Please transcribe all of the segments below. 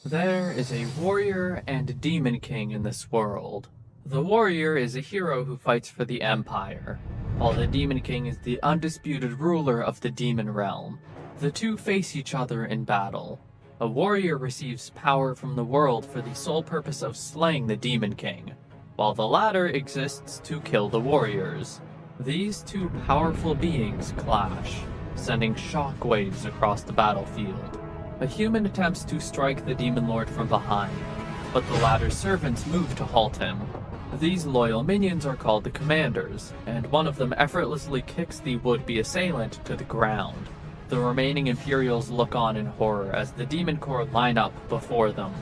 There is a warrior and demon king in this world. The warrior is a hero who fights for the Empire, while the demon king is the undisputed ruler of the demon realm. The two face each other in battle. A warrior receives power from the world for the sole purpose of slaying the demon king, while the latter exists to kill the warriors. These two powerful beings clash, sending shockwaves across the battlefield. A human attempts to strike the demon lord from behind, but the latter's servants move to halt him. These loyal minions are called the commanders, and one of them effortlessly kicks the would-be assailant to the ground. The remaining Imperials look on in horror as the demon corps line up before them.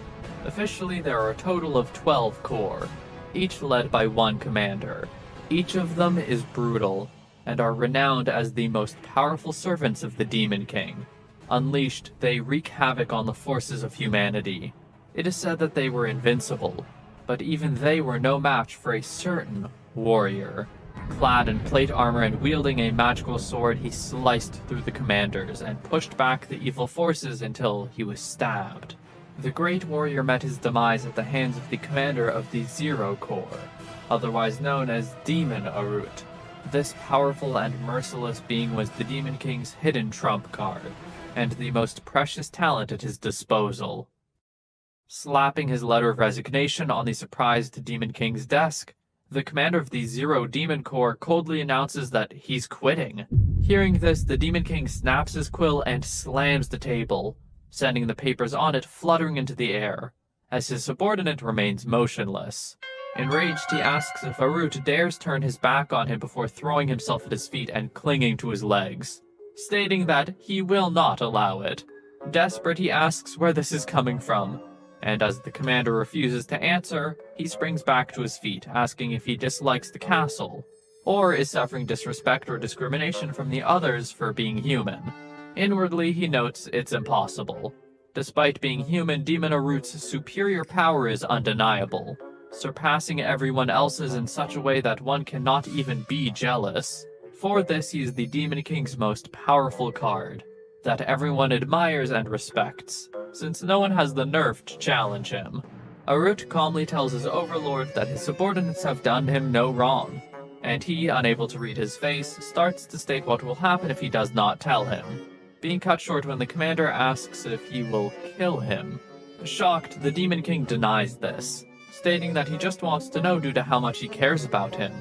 Officially, there are a total of 12 corps, each led by one commander. Each of them is brutal, and are renowned as the most powerful servants of the Demon King. Unleashed, they wreak havoc on the forces of humanity. It is said that they were invincible, but even they were no match for a certain warrior. Clad in plate armor and wielding a magical sword, he sliced through the commanders and pushed back the evil forces until he was stabbed. The great warrior met his demise at the hands of the commander of the Zero Corps, otherwise known as Demon Arut. This powerful and merciless being was the Demon King's hidden trump card, and the most precious talent at his disposal. Slapping his letter of resignation on the surprised Demon King's desk, the commander of the Zero Demon Corps coldly announces that he's quitting. Hearing this, the Demon King snaps his quill and slams the table, sending the papers on it fluttering into the air, as his subordinate remains motionless. Enraged, he asks if Arut dares turn his back on him before throwing himself at his feet and clinging to his legs, stating that he will not allow it. Desperate, he asks where this is coming from, and as the commander refuses to answer, he springs back to his feet, asking if he dislikes the castle, or is suffering disrespect or discrimination from the others for being human. Inwardly, he notes it's impossible. Despite being human, Demon Arut's superior power is undeniable, surpassing everyone else's in such a way that one cannot even be jealous. For this, he is the Demon King's most powerful card, that everyone admires and respects, since no one has the nerve to challenge him. Arut calmly tells his overlord that his subordinates have done him no wrong, and he, unable to read his face, starts to state what will happen if he does not tell him, being cut short when the commander asks if he will kill him. Shocked, the Demon King denies this, stating that he just wants to know due to how much he cares about him.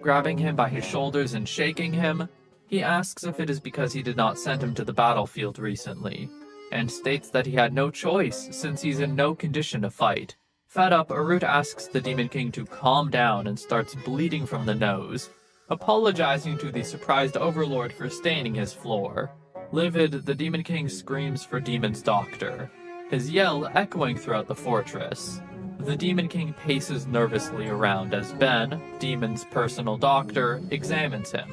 Grabbing him by his shoulders and shaking him, he asks if it is because he did not send him to the battlefield recently, and states that he had no choice since he's in no condition to fight. Fed up, Arut asks the Demon King to calm down and starts bleeding from the nose, apologizing to the surprised overlord for staining his floor. Livid, the Demon King screams for Demon's doctor, his yell echoing throughout the fortress. The Demon King paces nervously around as Ben, Demon's personal doctor, examines him.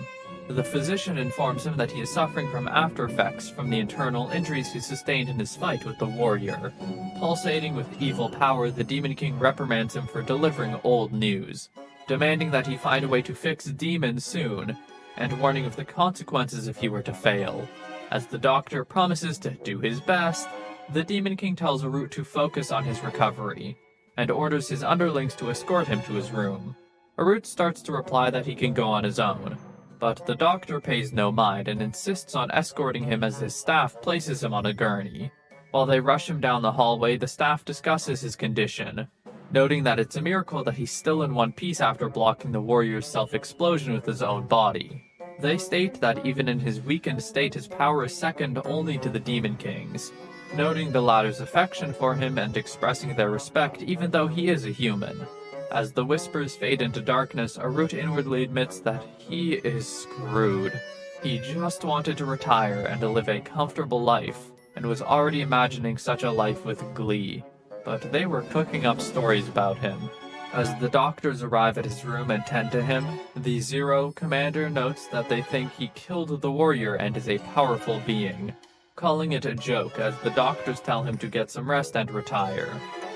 The physician informs him that he is suffering from after effects from the internal injuries he sustained in his fight with the warrior. Pulsating with evil power, the Demon King reprimands him for delivering old news, demanding that he find a way to fix Demon soon, and warning of the consequences if he were to fail. As the doctor promises to do his best, the Demon King tells Arut to focus on his recovery, and orders his underlings to escort him to his room. Arut starts to reply that he can go on his own, but the doctor pays no mind and insists on escorting him as his staff places him on a gurney. While they rush him down the hallway, the staff discusses his condition, noting that it's a miracle that he's still in one piece after blocking the warrior's self-explosion with his own body. They state that even in his weakened state, his power is second only to the Demon King's, noting the latter's affection for him and expressing their respect even though he is a human. As the whispers fade into darkness, Arut inwardly admits that he is screwed. He just wanted to retire and to live a comfortable life, and was already imagining such a life with glee. But they were cooking up stories about him. As the doctors arrive at his room and tend to him, the Zero commander notes that they think he killed the warrior and is a powerful being, calling it a joke as the doctors tell him to get some rest and retire.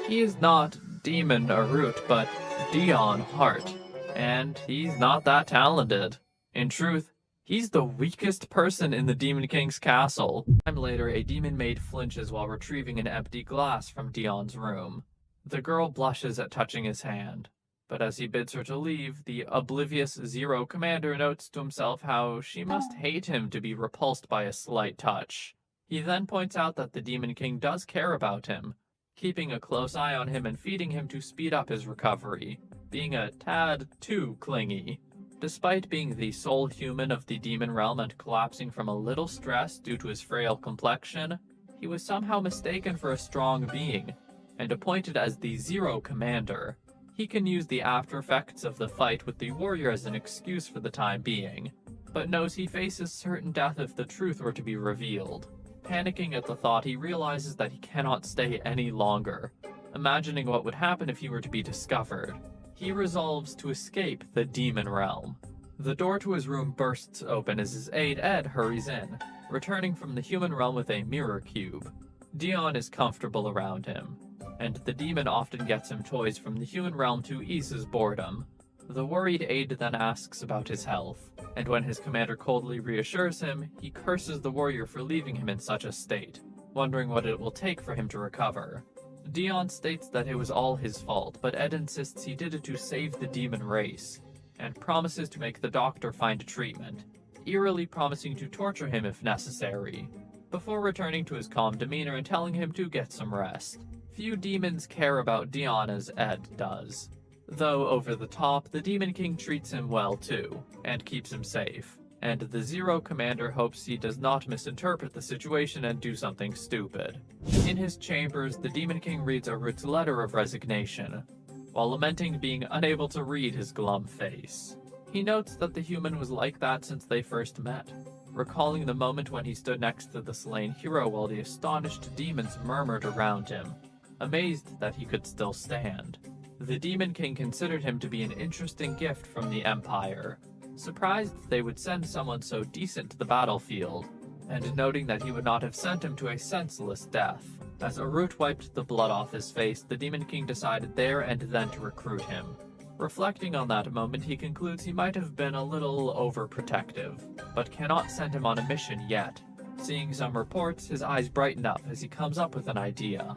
He is not Demon Arut, but Deon Hart, and he's not that talented. In truth, He's the weakest person in the Demon King's castle. Time later, a demon maid flinches while retrieving an empty glass from Deon's room. The girl blushes at touching his hand, but as he bids her to leave, the oblivious Zero Commander notes to himself how she must hate him to be repulsed by a slight touch. He then points out that the Demon King does care about him, keeping a close eye on him and feeding him to speed up his recovery, being a tad too clingy. Despite being the sole human of the demon realm and collapsing from a little stress due to his frail complexion, he was somehow mistaken for a strong being, and appointed as the Zero Commander. He can use the after effects of the fight with the warrior as an excuse for the time being, but knows he faces certain death if the truth were to be revealed. Panicking at the thought, he realizes that he cannot stay any longer, imagining what would happen if he were to be discovered. He resolves to escape the demon realm. The door to his room bursts open as his aide Ed hurries in, returning from the human realm with a mirror cube. Deon is comfortable around him, and the demon often gets him toys from the human realm to ease his boredom. The worried aide then asks about his health, and when his commander coldly reassures him, he curses the warrior for leaving him in such a state, wondering what it will take for him to recover. Deon states that it was all his fault, but Ed insists he did it to save the demon race, and promises to make the doctor find treatment, eerily promising to torture him if necessary, before returning to his calm demeanor and telling him to get some rest. Few demons care about Deon as Ed does. Though over the top, the Demon King treats him well too, and keeps him safe, and the Zero Commander hopes he does not misinterpret the situation and do something stupid. In his chambers, the Demon King reads Arut's letter of resignation, while lamenting being unable to read his glum face. He notes that the human was like that since they first met, recalling the moment when he stood next to the slain hero while the astonished demons murmured around him, amazed that he could still stand. The Demon King considered him to be an interesting gift from the Empire, surprised they would send someone so decent to the battlefield, and noting that he would not have sent him to a senseless death. As Arut wiped the blood off his face, the Demon King decided there and then to recruit him. Reflecting on that moment, he concludes he might have been a little overprotective, but cannot send him on a mission yet. Seeing some reports, his eyes brighten up as he comes up with an idea.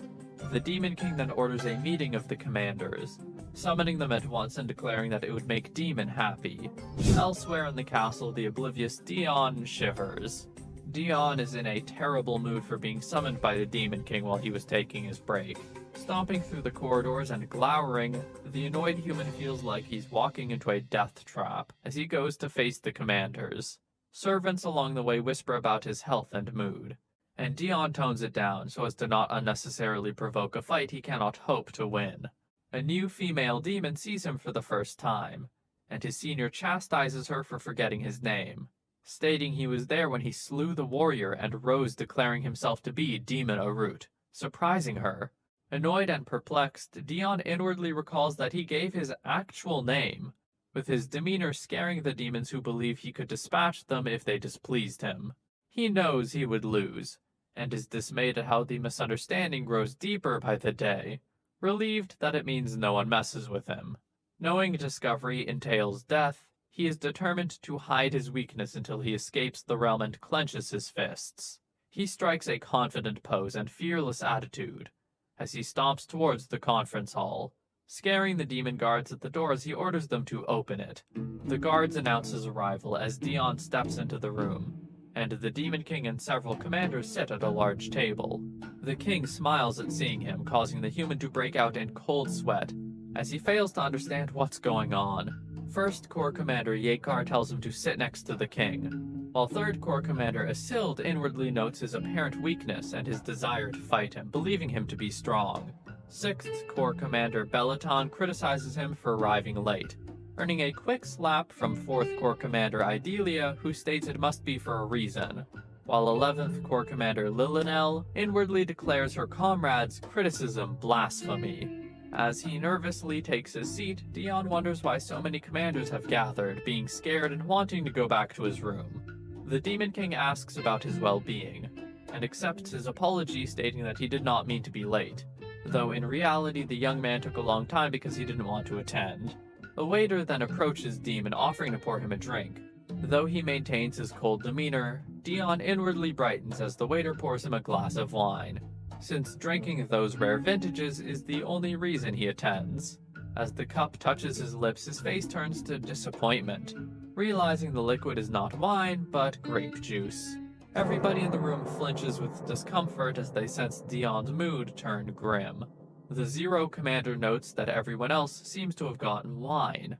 The Demon King then orders a meeting of the commanders, summoning them at once and declaring that it would make Demon happy. Elsewhere in the castle, the oblivious Deon shivers. Deon is in a terrible mood for being summoned by the Demon King while he was taking his break. Stomping through the corridors and glowering, the annoyed human feels like he's walking into a death trap as he goes to face the commanders. Servants along the way whisper about his health and mood, and Deon tones it down so as to not unnecessarily provoke a fight he cannot hope to win. A new female demon sees him for the first time, and his senior chastises her for forgetting his name, stating he was there when he slew the warrior and rose declaring himself to be Demon Arut, surprising her. Annoyed and perplexed, Deon inwardly recalls that he gave his actual name, with his demeanor scaring the demons who believe he could dispatch them if they displeased him. He knows he would lose, and is dismayed at how the misunderstanding grows deeper by the day, relieved that it means no one messes with him. Knowing discovery entails death, he is determined to hide his weakness until he escapes the realm and clenches his fists. He strikes a confident pose and fearless attitude as he stomps towards the conference hall, scaring the demon guards at the door as he orders them to open it. The guards announce his arrival as Deon steps into the room, and the Demon King and several commanders sit at a large table. The king smiles at seeing him, causing the human to break out in cold sweat, as he fails to understand what's going on. First Corps Commander Yekar tells him to sit next to the king, while Third Corps Commander Asild inwardly notes his apparent weakness and his desire to fight him, believing him to be strong. Sixth Corps Commander Bellaton criticizes him for arriving late, earning a quick slap from 4th Corps Commander Idelia, who states it must be for a reason, while 11th Corps Commander Lillinel inwardly declares her comrades' criticism blasphemy. As he nervously takes his seat, Deon wonders why so many commanders have gathered, being scared and wanting to go back to his room. The Demon King asks about his well-being, and accepts his apology, stating that he did not mean to be late, though in reality the young man took a long time because he didn't want to attend. A waiter then approaches Demon, offering to pour him a drink, Though he maintains his cold demeanor, Deon inwardly brightens as the waiter pours him a glass of wine, since drinking those rare vintages is the only reason he attends. As the cup touches his lips, his face turns to disappointment, realizing the liquid is not wine, but grape juice. Everybody in the room flinches with discomfort as they sense Deon's mood turn grim. The Zero Commander notes that everyone else seems to have gotten wine,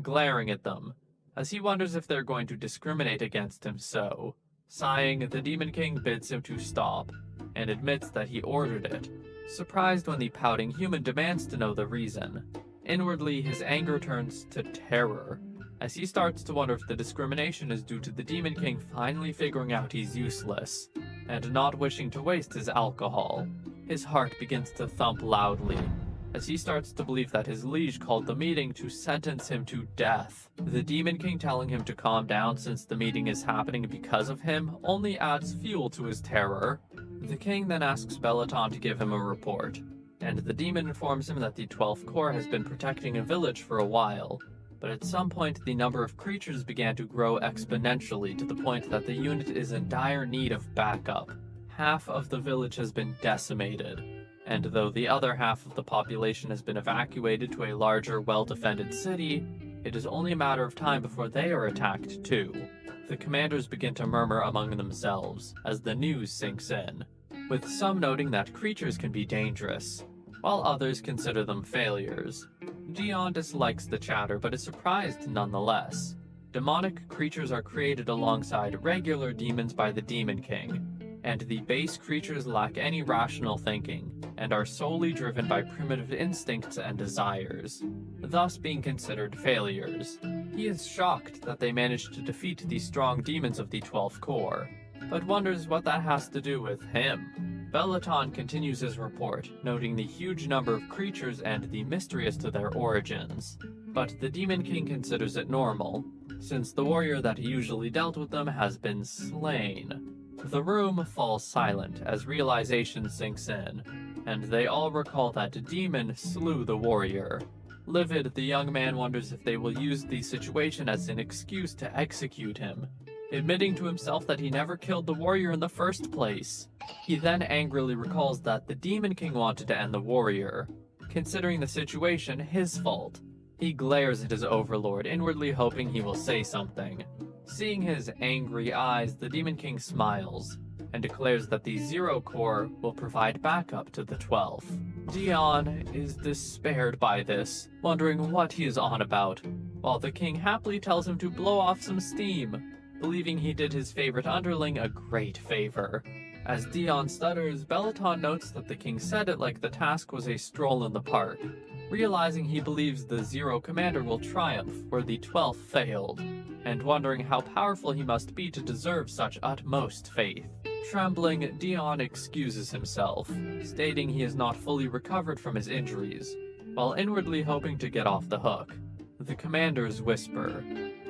glaring at them, as he wonders if they're going to discriminate against him so. Sighing, the Demon King bids him to stop, and admits that he ordered it, surprised when the pouting human demands to know the reason. Inwardly, his anger turns to terror, as he starts to wonder if the discrimination is due to the Demon King finally figuring out he's useless, and not wishing to waste his alcohol. His heart begins to thump loudly, as he starts to believe that his liege called the meeting to sentence him to death. The Demon King telling him to calm down since the meeting is happening because of him only adds fuel to his terror. The king then asks Bellaton to give him a report, and the demon informs him that the 12th Corps has been protecting a village for a while, but at some point the number of creatures began to grow exponentially to the point that the unit is in dire need of backup. Half of the village has been decimated, and though the other half of the population has been evacuated to a larger, well-defended city, it is only a matter of time before they are attacked too. The commanders begin to murmur among themselves as the news sinks in, with some noting that creatures can be dangerous, while others consider them failures. Deon dislikes the chatter but is surprised nonetheless. Demonic creatures are created alongside regular demons by the Demon King, and the base creatures lack any rational thinking, and are solely driven by primitive instincts and desires, thus being considered failures. He is shocked that they managed to defeat the strong demons of the 12th Corps, but wonders what that has to do with him. Bellaton continues his report, noting the huge number of creatures and the mystery as to their origins, but the Demon King considers it normal, since the warrior that usually dealt with them has been slain. The room falls silent as realization sinks in, and they all recall that Demon slew the warrior. Livid, the young man wonders if they will use the situation as an excuse to execute him, admitting to himself that he never killed the warrior in the first place. He then angrily recalls that the Demon King wanted to end the warrior, considering the situation his fault. He glares at his overlord, inwardly hoping he will say something. Seeing his angry eyes, the Demon King smiles, and declares that the Zero Corps will provide backup to the 12th. Deon is despaired by this, wondering what he is on about, while the king happily tells him to blow off some steam, believing he did his favorite underling a great favor. As Deon stutters, Bellaton notes that the king said it like the task was a stroll in the park, realizing he believes the Zero Commander will triumph where the 12th failed, and wondering how powerful he must be to deserve such utmost faith. Trembling, Deon excuses himself, stating he is not fully recovered from his injuries, while inwardly hoping to get off the hook. The commanders whisper,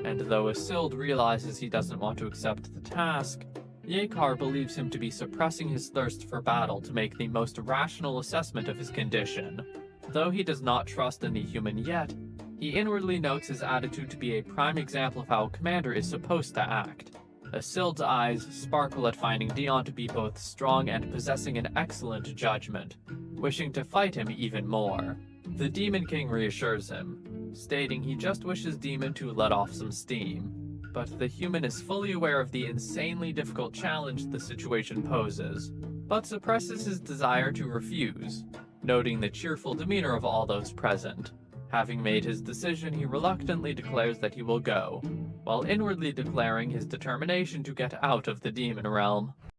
and though Isilde realizes he doesn't want to accept the task, Yekar believes him to be suppressing his thirst for battle to make the most rational assessment of his condition. Though he does not trust in the human yet, he inwardly notes his attitude to be a prime example of how a commander is supposed to act. Isilde's eyes sparkle at finding Deon to be both strong and possessing an excellent judgment, wishing to fight him even more. The Demon King reassures him, stating he just wishes Demon to let off some steam, but the human is fully aware of the insanely difficult challenge the situation poses, but suppresses his desire to refuse, noting the cheerful demeanor of all those present. Having made his decision, he reluctantly declares that he will go, while inwardly declaring his determination to get out of the demon realm.